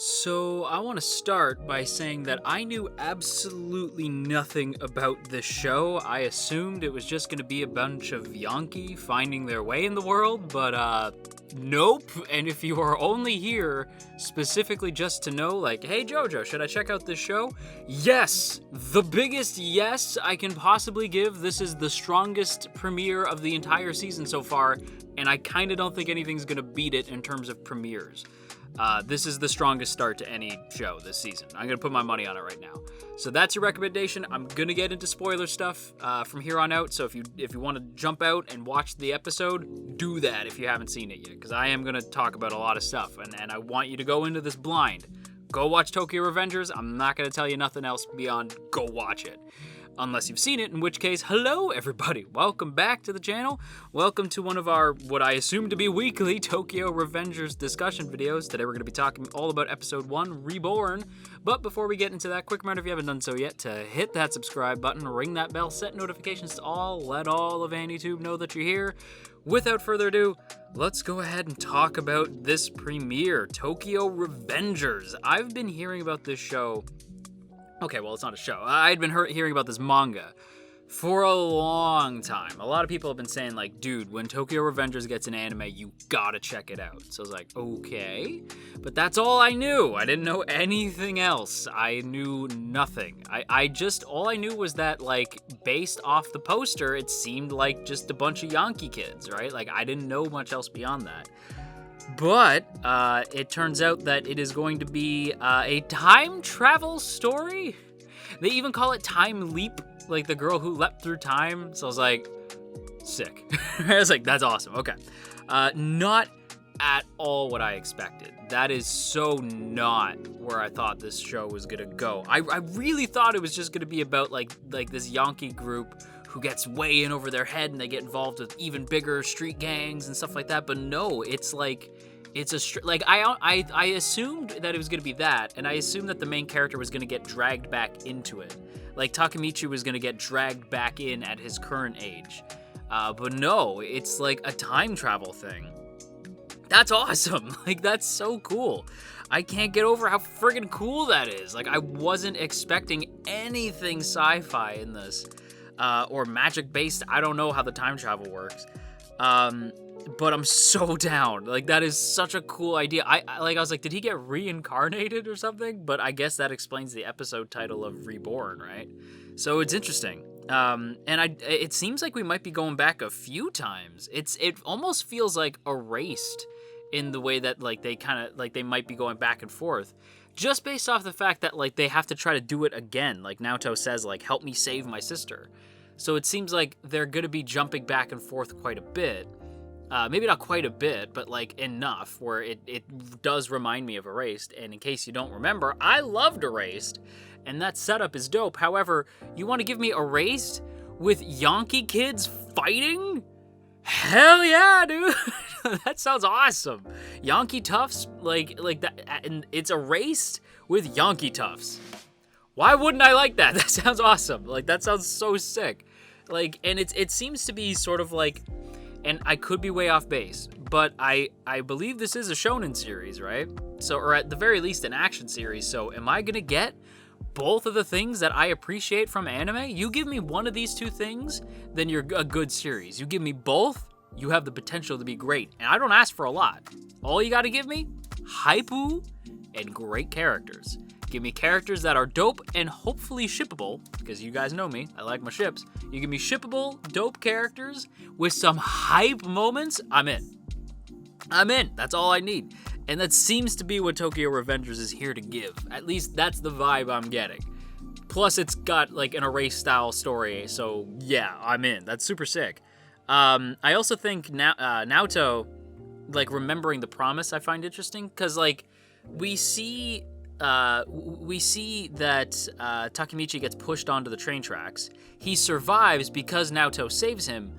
So, I want to start by saying that I knew absolutely nothing about this show. I assumed it was just going to be a bunch of Yankee finding their way in the world, but nope. And if you are only here specifically just to know, like, hey JoJo, should I check out this show? Yes! The biggest yes I can possibly give. This is the strongest premiere of the entire season so far, and I kind of don't think anything's going to beat it in terms of premieres. This is the strongest start to any show this season. I'm going to put my money on it right now. So that's your recommendation. I'm going to get into spoiler stuff from here on out. So if you want to jump out and watch the episode, do that if you haven't seen it yet. Because I am going to talk about a lot of stuff. And I want you to go into this blind. Go watch Tokyo Revengers. I'm not going to tell you nothing else beyond go watch it. Unless you've seen it, in which case, hello everybody. Welcome back to the channel. Welcome to one of our, what I assume to be weekly, Tokyo Revengers discussion videos. Today we're going to be talking all about episode 1, Reborn. But before we get into that, quick reminder if you haven't done so yet, to hit that subscribe button, ring that bell, set notifications to all, let all of AniTube know that you're here. Without further ado, let's go ahead and talk about this premiere, Tokyo Revengers. I've been hearing about this show. Okay, well, it's not a show. I'd been hearing about this manga for a long time. A lot of people have been saying, like, dude, when Tokyo Revengers gets an anime, you gotta check it out. So I was like, okay. But that's all I knew. I didn't know anything else. I knew nothing. All I knew was that, like, based off the poster, it seemed like just a bunch of Yankee kids, right? Like, I didn't know much else beyond that. But it turns out that it is going to be a time travel story. They even call it Time Leap, like the girl who leapt through time. So I was like, sick. I was like, that's awesome. Okay. Not at all what I expected. That is so not where I thought this show was going to go. I really thought it was just going to be about like this Yankee group who gets way in over their head and they get involved with even bigger street gangs and stuff like that. But no, it's like, I assumed that it was going to be that, and I assumed that the main character was going to get dragged back into it. Like Takemichi was going to get dragged back in at his current age. But no, it's like a time travel thing. That's awesome. Like, that's so cool. I can't get over how friggin' cool that is. Like, I wasn't expecting anything sci-fi in this. Or magic-based. I don't know how the time travel works. But I'm so down. Like, that is such a cool idea. I was like, did he get reincarnated or something? But I guess that explains the episode title of Reborn, right? So it's interesting. It seems like we might be going back a few times. It almost feels like erased in the way that, like, they might be going back and forth. Just based off the fact that, like, they have to try to do it again. Like Naoto says, like, help me save my sister. So it seems like they're going to be jumping back and forth quite a bit. Maybe not quite a bit, but, like, enough where it does remind me of Erased. And in case you don't remember, I loved Erased, and that setup is dope. However, you want to give me Erased with Yankee kids fighting? Hell yeah, dude! That sounds awesome. Yankee toughs, like that, and it's Erased with Yankee toughs. Why wouldn't I like that? That sounds awesome. Like, that sounds so sick. Like, and it seems to be sort of like, and I could be way off base, but I believe this is a shonen series, right? So, or at the very least an action series. So am I gonna get both of the things that I appreciate from anime? You give me one of these two things, then you're a good series. You give me both, you have the potential to be great. And I don't ask for a lot. All you gotta give me, haipu and great characters. Give me characters that are dope and hopefully shippable, because you guys know me, I like my ships. You give me shippable, dope characters with some hype moments, I'm in. I'm in. That's all I need. And that seems to be what Tokyo Revengers is here to give. At least that's the vibe I'm getting. Plus, it's got, like, an Erase-style story, so yeah, I'm in. That's super sick. I also think Naoto, like, remembering the promise I find interesting, because, like, we see that Takemichi gets pushed onto the train tracks. He survives because Naoto saves him,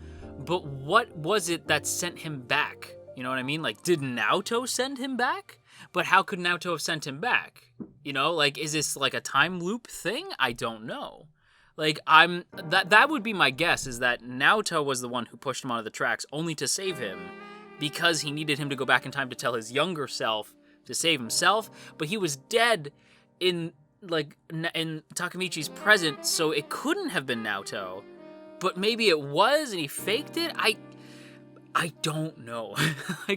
but what was it that sent him back? You know what I mean? Like, did Naoto send him back? But how could Naoto have sent him back? You know, like, is this like a time loop thing? I don't know. Like, that would be my guess, is that Naoto was the one who pushed him onto the tracks only to save him because he needed him to go back in time to tell his younger self to save himself, but he was dead in Takemichi's present, so it couldn't have been Naoto. But maybe it was, and he faked it. I don't know.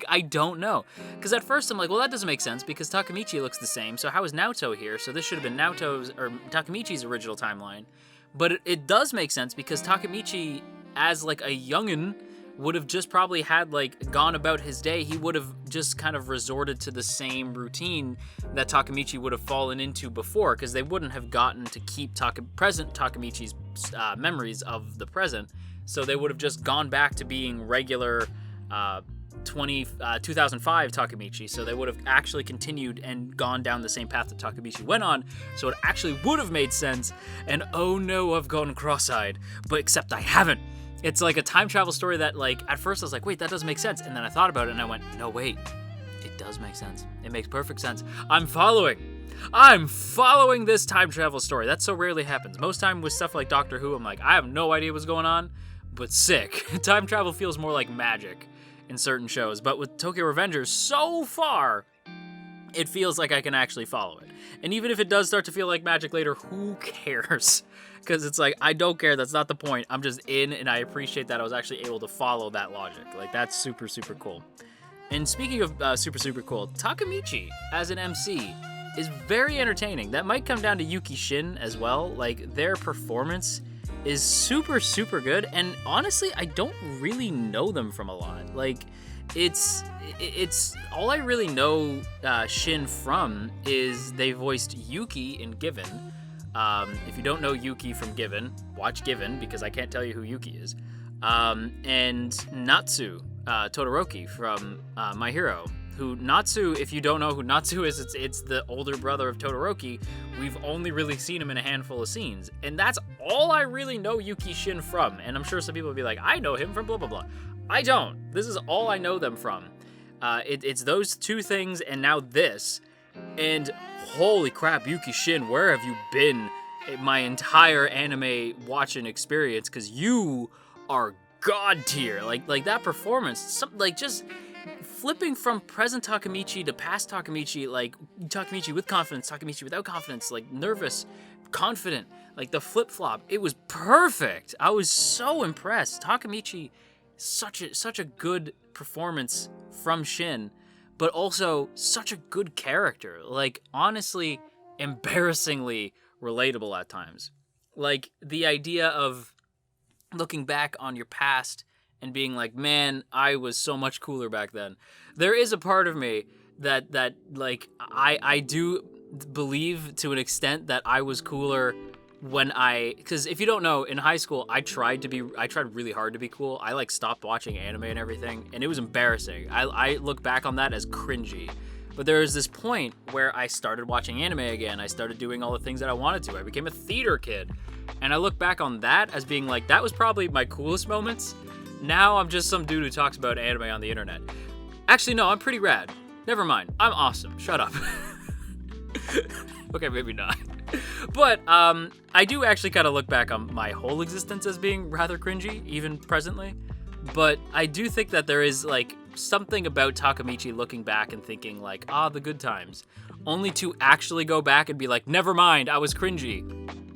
I don't know. Because at first I'm like, well, that doesn't make sense because Takemichi looks the same. So how is Naoto here? So this should have been Naoto's or Takemichi's original timeline. But it does make sense because Takemichi, as like a youngin', would have just probably had gone about his day. He would have just kind of resorted to the same routine that Takemichi would have fallen into before, because they wouldn't have gotten to keep present Takemichi's memories of the present. So they would have just gone back to being regular 2005 Takemichi. So they would have actually continued and gone down the same path that Takemichi went on. So it actually would have made sense. And oh no, I've gone cross-eyed. But except I haven't. It's like a time travel story that, at first I was like, wait, that doesn't make sense. And then I thought about it and I went, no, wait, it does make sense. It makes perfect sense. I'm following this time travel story. That so rarely happens. Most time with stuff like Doctor Who, I'm like, I have no idea what's going on, but sick. Time travel feels more like magic in certain shows. But with Tokyo Revengers, so far, it feels like I can actually follow it. And even if it does start to feel like magic later, who cares? Because it's like, I don't care. That's not the point. I'm just in, and I appreciate that I was actually able to follow that logic. That's super, super cool. And speaking of super, super cool, Takemichi as an MC is very entertaining. That might come down to Yuki Shin as well. Their performance is super, super good. And honestly, I don't really know them from a lot. It's all I really know Shin from is they voiced Yuki in Given. If you don't know Yuki from Given, watch Given, because I can't tell you who Yuki is. And Natsu Todoroki from My Hero. Natsu, if you don't know who Natsu is, it's the older brother of Todoroki. We've only really seen him in a handful of scenes. And that's all I really know Yuki Shin from. And I'm sure some people will be like, I know him from blah, blah, blah. I don't. This is all I know them from. It's those two things and now this. And holy crap, Yuki Shin, where have you been my entire anime watching experience? Because you are god tier. Like that performance, just flipping from present Takemichi to past Takemichi, Takemichi with confidence, Takemichi without confidence, nervous, confident, the flip-flop. It was perfect. I was so impressed. Takemichi, such a good performance from Shin, but also such a good character. Honestly, embarrassingly relatable at times. The idea of looking back on your past and being like, man, I was so much cooler back then. There is a part of me that I do believe to an extent that I was cooler because if you don't know, in high school, I tried really hard to be cool. I stopped watching anime and everything, and it was embarrassing. I look back on that as cringy. But there was this point where I started watching anime again. I started doing all the things that I wanted to. I became a theater kid. And I look back on that as being that was probably my coolest moments. Now I'm just some dude who talks about anime on the internet. Actually, no, I'm pretty rad. Never mind. I'm awesome. Shut up. Okay, maybe not. But I do actually kind of look back on my whole existence as being rather cringy, even presently. But I do think that there is something about Takemichi looking back and thinking the good times, only to actually go back and be like, never mind, I was cringy.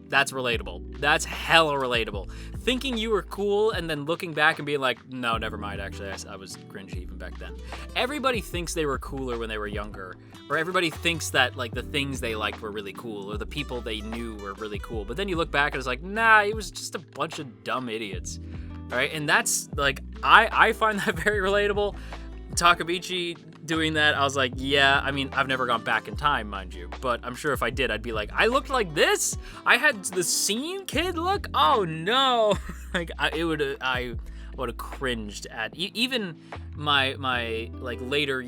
That's relatable. That's hella relatable. Thinking you were cool and then looking back and being like, no, never mind, actually, I was cringy even back then. Everybody thinks they were cooler when they were younger, or everybody thinks that the things they liked were really cool, or the people they knew were really cool. But then you look back and it's nah, it was just a bunch of dumb idiots. All right, and that's I find that very relatable. Takemichi doing that, I was like, yeah, I mean, I've never gone back in time, mind you, but I'm sure if I did, I'd be like, I looked like this? I had the scene kid look? Oh no. I would have cringed at even my later,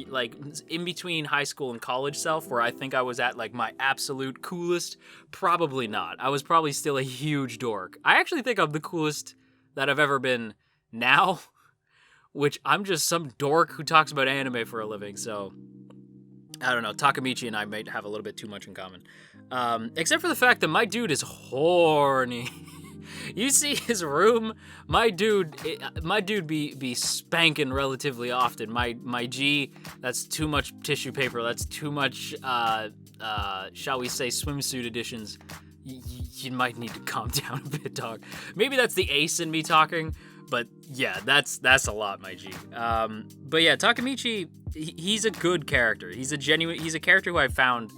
in between high school and college self, where I think I was at my absolute coolest. Probably not. I was probably still a huge dork. I actually think I'm the coolest that I've ever been now, which I'm just some dork who talks about anime for a living, so I don't know. Takemichi and I might have a little bit too much in common. Except for the fact that my dude is horny. You see his room, my dude be spanking relatively often. My G, that's too much tissue paper. That's too much, shall we say, swimsuit editions. You might need to calm down a bit, dog. Maybe that's the ace in me talking, but yeah, that's a lot, my G. But yeah, Takemichi, he's a good character. He's a character who I found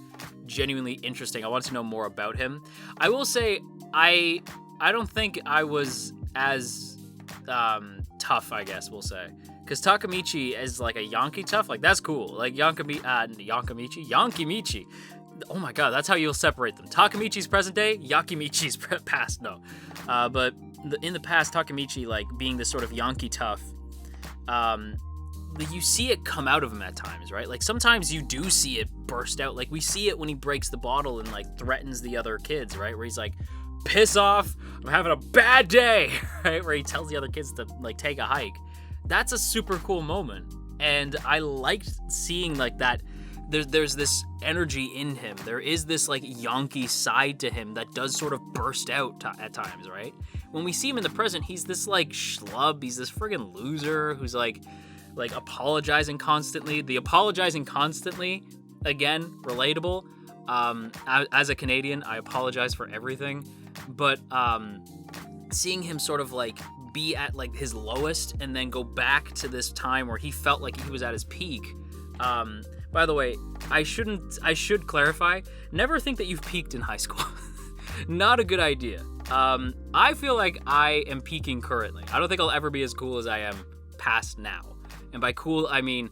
genuinely interesting. I want to know more about him. I will say, I don't think I was as tough, I guess we'll say. Because Takemichi is like a Yankee tough, like that's cool. Like Yankimichi. Oh my god, that's how you'll separate them. Takemichi's present day, Yakimichi's past. No, but in the past, Takemichi, like being this sort of Yankee tough, you see it come out of him at times, right? Like sometimes you do see it burst out. Like we see it when he breaks the bottle and like threatens the other kids, right? Where he's like, piss off, I'm having a bad day, right? Where he tells the other kids to like take a hike. That's a super cool moment. And I liked seeing like that. There's this energy in him. There is this like Yankee side to him that does sort of burst out at times, right? When we see him in the present, he's this like schlub. He's this friggin' loser who's like apologizing constantly. The apologizing constantly, again, relatable. As a Canadian, I apologize for everything. But seeing him sort of like be at like his lowest and then go back to this time where he felt like he was at his peak. By the way, I should clarify, never think that you've peaked in high school. Not a good idea. I feel like I am peaking currently. I don't think I'll ever be as cool as I am past now. And by cool, I mean,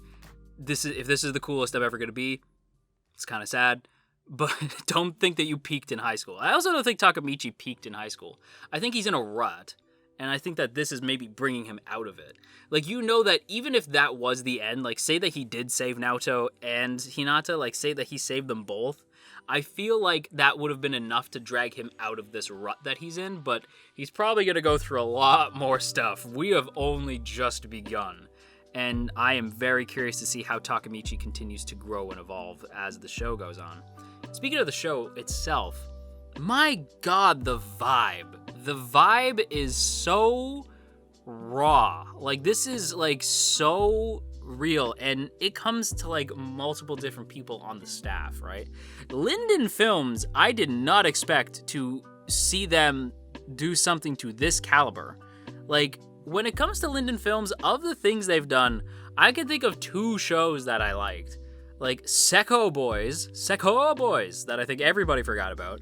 if this is the coolest I'm ever going to be, it's kind of sad. But don't think that you peaked in high school. I also don't think Takemichi peaked in high school. I think he's in a rut. And I think that this is maybe bringing him out of it. Like, you know that even if that was the end, like, say that he did save Naoto and Hinata, like, say that he saved them both, I feel like that would have been enough to drag him out of this rut that he's in, but he's probably going to go through a lot more stuff. We have only just begun. And I am very curious to see how Takemichi continues to grow and evolve as the show goes on. Speaking of the show itself, my god, the vibe. The vibe is so raw. Like, this is, like, so real, and it comes to, like, multiple different people on the staff, right? Linden Films, I did not expect to see them do something to this caliber. Like, when it comes to Linden Films, of the things they've done, I can think of 2 shows that I liked. Like, Sekko Boys, that I think everybody forgot about,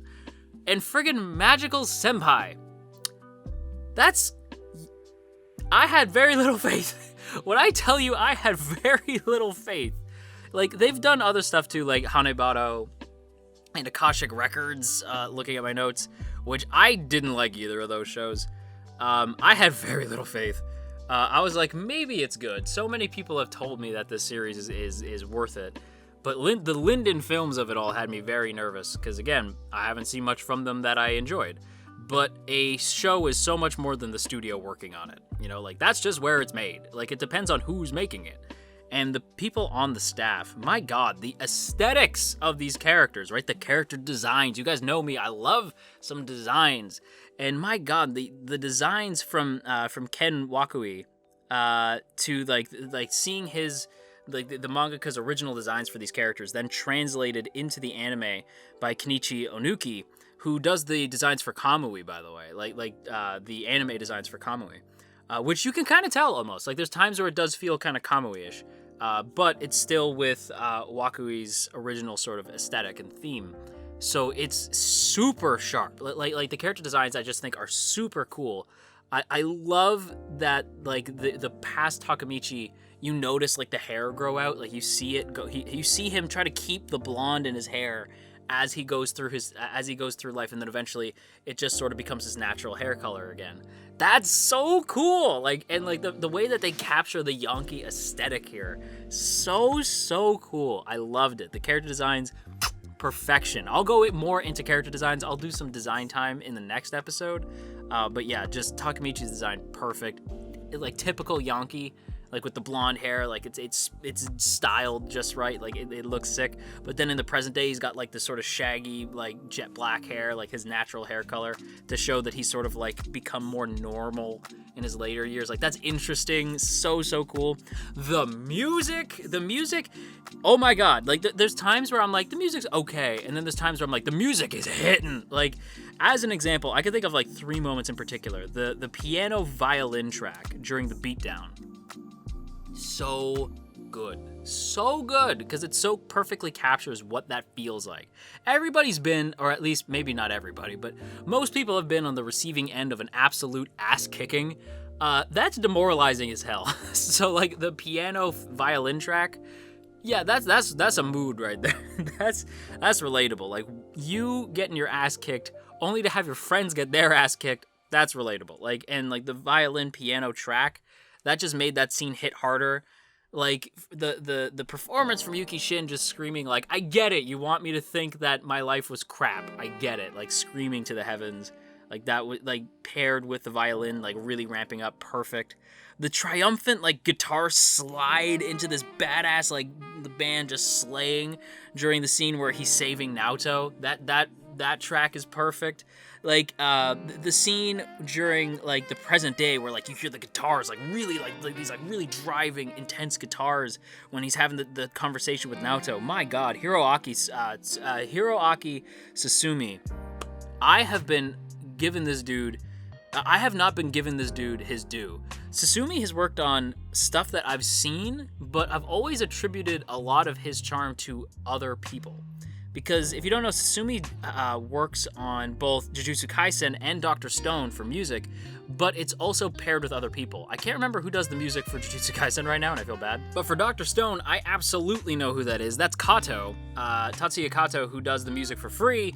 and friggin' Magical Senpai. I had very little faith. When I tell you I had very little faith. Like, they've done other stuff too, like Hanebado and Akashic Records, looking at my notes, which I didn't like either of those shows. I had very little faith. I was like, maybe it's good. So many people have told me that this series is worth it. But the Linden Films of it all had me very nervous, because again, I haven't seen much from them that I enjoyed. But a show is so much more than the studio working on it. You know, like, that's just where it's made. Like, it depends on who's making it. And the people on the staff, my god, the aesthetics of these characters, right? The character designs. You guys know me, I love some designs. And my god, the designs from Ken Wakui, to like seeing his, like the mangaka's original designs for these characters, then translated into the anime by Kenichi Onuki, who does the designs for Kamui, by the way, like the anime designs for Kamui, which you can kind of tell almost. Like, there's times where it does feel kind of Kamui-ish, but it's still with Wakui's original sort of aesthetic and theme. So it's super sharp. Like the character designs, I just think are super cool. I love that, like, the past Takemichi, you notice like the hair grow out, like you see it go. You see him try to keep the blonde in his hair as he goes through life, and then eventually it just sort of becomes his natural hair color again. That's so cool. Like, and like the way that they capture the Yankee aesthetic here, so cool. I loved it. The character designs, perfection. I'll go more into character designs. I'll do some design time in the next episode. But yeah, just Takemichi's design, perfect. Like, typical Yankee. like with the blonde hair, like it's styled just right, like it looks sick. But then in the present day, he's got like this sort of shaggy, like jet black hair, like his natural hair color, to show that he's sort of like become more normal in his later years. Like that's interesting, so cool. The music, oh my god, like there's times where I'm like, the music's okay, and then there's times where I'm like, the music is hitting. Like, as an example, I can think of like 3 moments in particular. The piano violin track during the beatdown, so good, because it so perfectly captures what that feels like. Everybody's been, or at least maybe not everybody, but most people have been on the receiving end of an absolute ass kicking. That's demoralizing as hell. So like the piano violin track, yeah, that's a mood right there. that's relatable. Like, you getting your ass kicked only to have your friends get their ass kicked, that's relatable. Like, and like the violin piano track, that just made that scene hit harder. Like the performance from Yuki Shin just screaming, like, I get it, you want me to think that my life was crap, I get it, like screaming to the heavens, like that was like paired with the violin like really ramping up, perfect. The triumphant like guitar slide into this badass, like the band just slaying during the scene where he's saving Naoto, that track is perfect. Like the scene during like the present day where like you hear the guitars like really like these like really driving intense guitars when he's having the conversation with Naoto. My god, Hiroaki Sasumi. I have not been given this dude his due. Sasumi has worked on stuff that I've seen, but I've always attributed a lot of his charm to other people. Because if you don't know, Sasumi works on both Jujutsu Kaisen and Dr. Stone for music, but it's also paired with other people. I can't remember who does the music for Jujutsu Kaisen right now, and I feel bad. But for Dr. Stone, I absolutely know who that is. That's Kato, Tatsuya Kato, who does the music for free.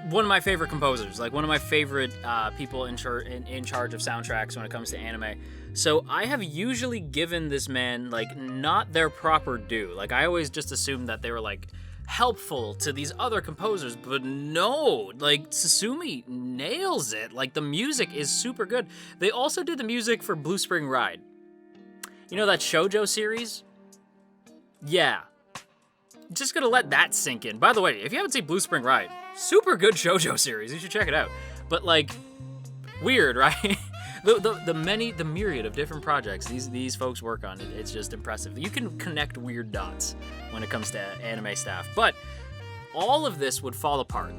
One of my favorite composers, like one of my favorite people in charge of soundtracks when it comes to anime. So I have usually given this man like not their proper due. Like I always just assumed that they were like helpful to these other composers, but no, like Sasumi nails it. Like the music is super good. They also did the music for Blue Spring Ride. You know that JoJo series? Yeah. Just gonna let that sink in. By the way, if you haven't seen Blue Spring Ride, super good JoJo series. You should check it out. But like, weird, right? the myriad of different projects these folks work on, it's just impressive. You can connect weird dots when it comes to anime staff. But all of this would fall apart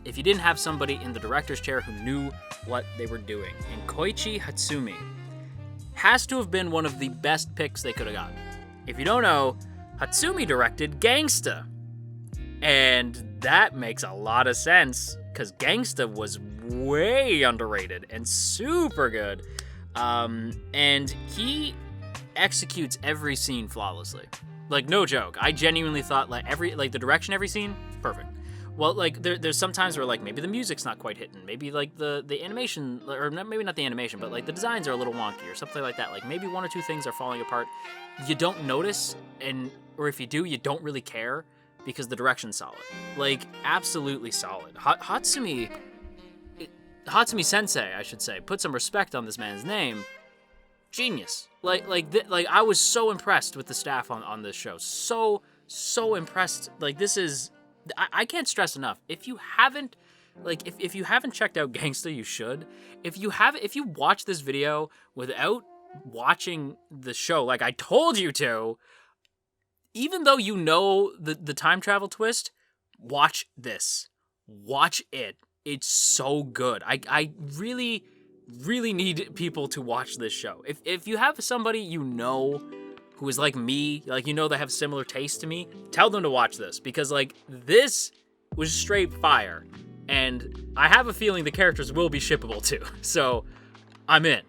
if you didn't have somebody in the director's chair who knew what they were doing. And Koichi Hatsumi has to have been one of the best picks they could have gotten. If you don't know, Hatsumi directed Gangsta. And that makes a lot of sense, because Gangsta was way underrated and super good. And he executes every scene flawlessly. Like, no joke. I genuinely thought like the direction every scene, perfect. Well, like there's sometimes where like maybe the music's not quite hitting, maybe like the animation, or maybe not the animation, but like the designs are a little wonky or something like that. Like maybe 1 or 2 things are falling apart. You don't notice, or if you do, you don't really care, because the direction's solid. Like, absolutely solid. Hatsumi Sensei, I should say, put some respect on this man's name. Genius. Like I was so impressed with the staff on this show. So impressed. Like, this is, I can't stress enough. If you haven't checked out Gangsta, you should. If you watch this video without watching the show, like I told you to, even though you know the time travel twist, watch this. Watch it. It's so good. I really, really need people to watch this show. If you have somebody you know who is like me, like, you know, they have similar taste to me, tell them to watch this, because like this was straight fire, and I have a feeling the characters will be shippable too. So I'm in.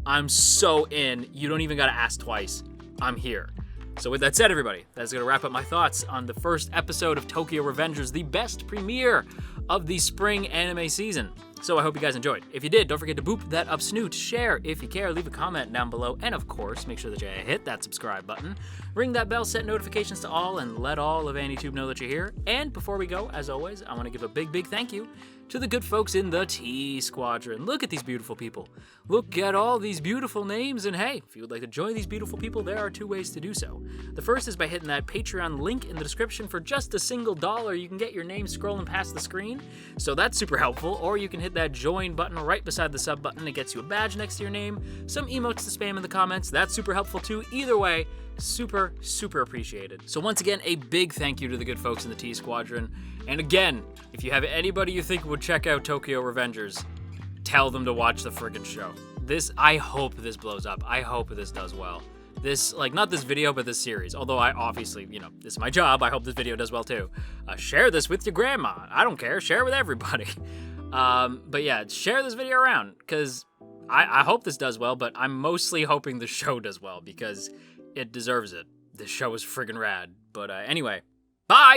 I'm so in. You don't even gotta ask twice. I'm here. So with that said, everybody, that's going to wrap up my thoughts on the first episode of Tokyo Revengers, the best premiere of the spring anime season. So I hope you guys enjoyed. If you did, don't forget to boop that up snoot, share if you care, leave a comment down below, and of course, make sure that you hit that subscribe button, ring that bell, set notifications to all, and let all of AniTube know that you're here. And before we go, as always, I want to give a big thank you to the good folks in the T Squadron. Look at these beautiful people. Look at all these beautiful names, and hey, if you would like to join these beautiful people, there are 2 ways to do so. The first is by hitting that Patreon link in the description. For just $1, you can get your name scrolling past the screen, so that's super helpful. Or you can hit that join button right beside the sub button. It gets you a badge next to your name, some emotes to spam in the comments. That's super helpful too. Either way, super appreciated. So once again, a big thank you to the good folks in the T Squadron. And again, if you have anybody you think would check out Tokyo Revengers, tell them to watch the friggin' show. I hope this blows up. I hope this does well. This, not this video, but this series. Although I obviously, this is my job. I hope this video does well too. Share this with your grandma. I don't care. Share it with everybody. But yeah, share this video around, because I hope this does well, but I'm mostly hoping the show does well, because it deserves it. This show is friggin' rad. But anyway, bye!